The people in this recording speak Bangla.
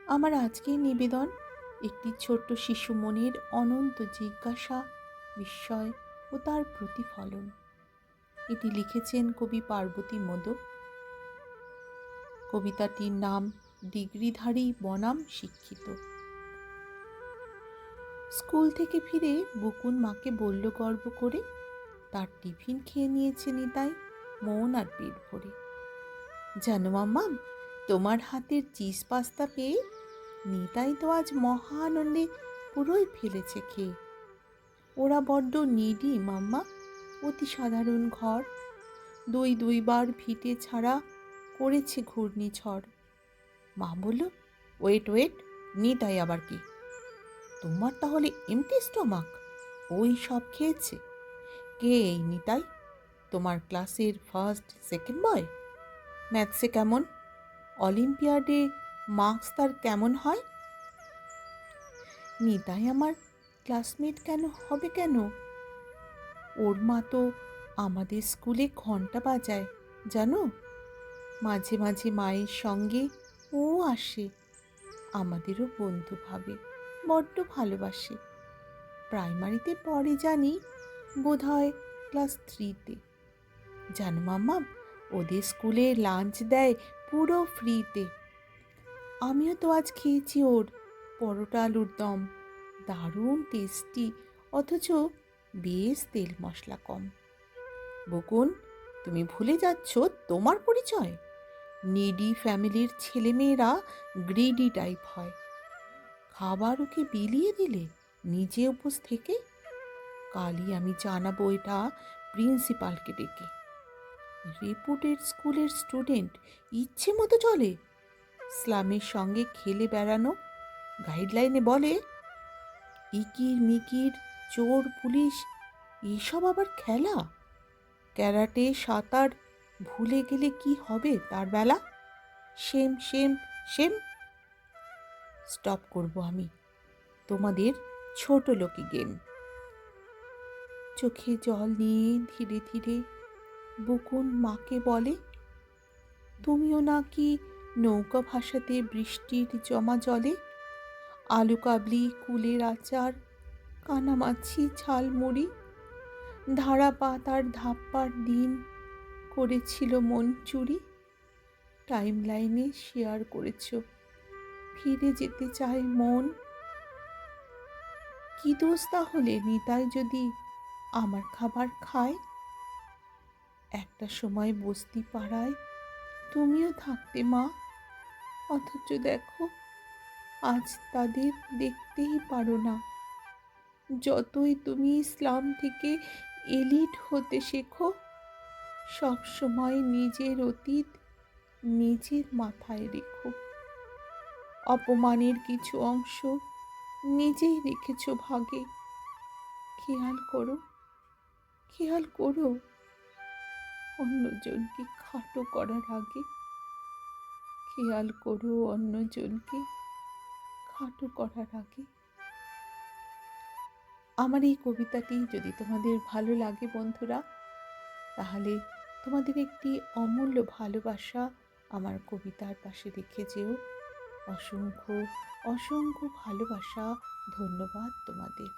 আমার আজকের নিবেদন একটি ছোট্ট শিশু মনের অনন্ত জিজ্ঞাসা, বিস্ময় ও তার প্রতিফলন। এটি লিখেছেন কবি পার্বতী মোদক। কবিতাটির নাম ডিগ্রিধারী বনাম শিক্ষিত। স্কুল থেকে ফিরে বকুন মাকে বলল গর্ব করে, তার টিফিন খেয়ে নিয়েছে নিতাই মন আর পেট ভরে। জানো মাম্মাম, তোমার হাতের চিজ পাস্তা পেয়ে নিতাই তো আজ মহা আনন্দে পুরোই ফেলেছে খেয়ে। ওরা বড্ড নিডি মাম্মা, অতি সাধারণ ঘর, দুইবার ভিটে ছাড়া করেছে ঘূর্ণিঝড়। মা বলল, ওয়েট ওয়েট, নিতাই আবার কি? তোমার তাহলে এমটি স্টমাক? ওই সব খেয়েছে? কে এই নিতাই? তোমার ক্লাসের ফার্স্ট সেকেন্ড বয়? ম্যাথসে কেমন? অলিম্পিয়াডে মার্কস তার কেমন হয়? নিতাই আমার ক্লাসমেট কেন হবে কেন? ওর মা তো আমাদের স্কুলে ঘন্টা বাজায় জানো। মাঝে মাঝে মায়ের সঙ্গে ও আসে, আমাদেরও বন্ধু ভাবে, বড্ড ভালোবাসে। প্রাইমারিতে পড়ে জানি, বোধহয় ক্লাস 3-তে। জানো মাম্মা, ওদের স্কুলে লাঞ্চ দেয় পুরো ফ্রিতে। আমিও তো আজ খেয়েছি ওর পরোটা আলুর দম, দারুণ টেস্টি, অথচ বেশ তেল মশলা কম। বকুন, তুমি ভুলে যাচ্ছ তোমার পরিচয়। নিডি ফ্যামিলির ছেলেমেয়েরা গ্রিডি টাইপ হয়। খাবার ওকে বিলিয়ে দিলে নিজে উপোস থেকে, কালই আমি জানাবো এটা প্রিন্সিপালকে ডেকে। রেপুটেড স্কুলের স্টুডেন্ট ইচ্ছে মতো চলে, স্লামের সঙ্গে খেলে বেড়ানো, গাইডলাইনে বলে ইকির মিকির, চোর পুলিশ এসব আবার খেলা। ক্যারাটে সাঁতার ভুলে গেলে কি হবে তার বেলা? Same same same. স্টপ করব আমি তোমাদের ছোট লোকি গেম। চোখে জল নিয়ে ধীরে ধীরে বকুন মাকে বলে, তুমিও নাকি নৌকা ভাসাতে বৃষ্টির জমা জলে? আলু কাবলি, কুলের আচার, কানামাছি, ঝালমুড়ি, ধারা পাত আর ধাপ্পার দিন করেছিল মন চুরি। টাইম লাইনে শেয়ার করেছ, ফিরে যেতে চায় মন। কি দোষ তাহলে নিতাই যদি আমার খাবার খায়? একটা সময় বস্তি পাড়ায় তুমিও থাকতে মা, অথচ দেখো আজ তাদের দেখতেই পারো না। যতই তুমি ইসলাম থেকে এলিট হতে শেখো, সব সময় নিজের অতীত নিজের মাথায় রেখো। অপমানের কিছু অংশ নিজেই রেখেছ ভাগে। খেয়াল করো, খেয়াল করো, অন্যজনকে খাটো করার আগে। খেয়াল করো অন্যজনকে খাটো করার আগে। আমার এই কবিতাটি যদি তোমাদের ভালো লাগে বন্ধুরা, তাহলে তোমাদের একটি অমূল্য ভালোবাসা আমার কবিতার পাশে রেখে যেও। অসংখ্য অসংখ্য ভালোবাসা, ধন্যবাদ তোমাদের।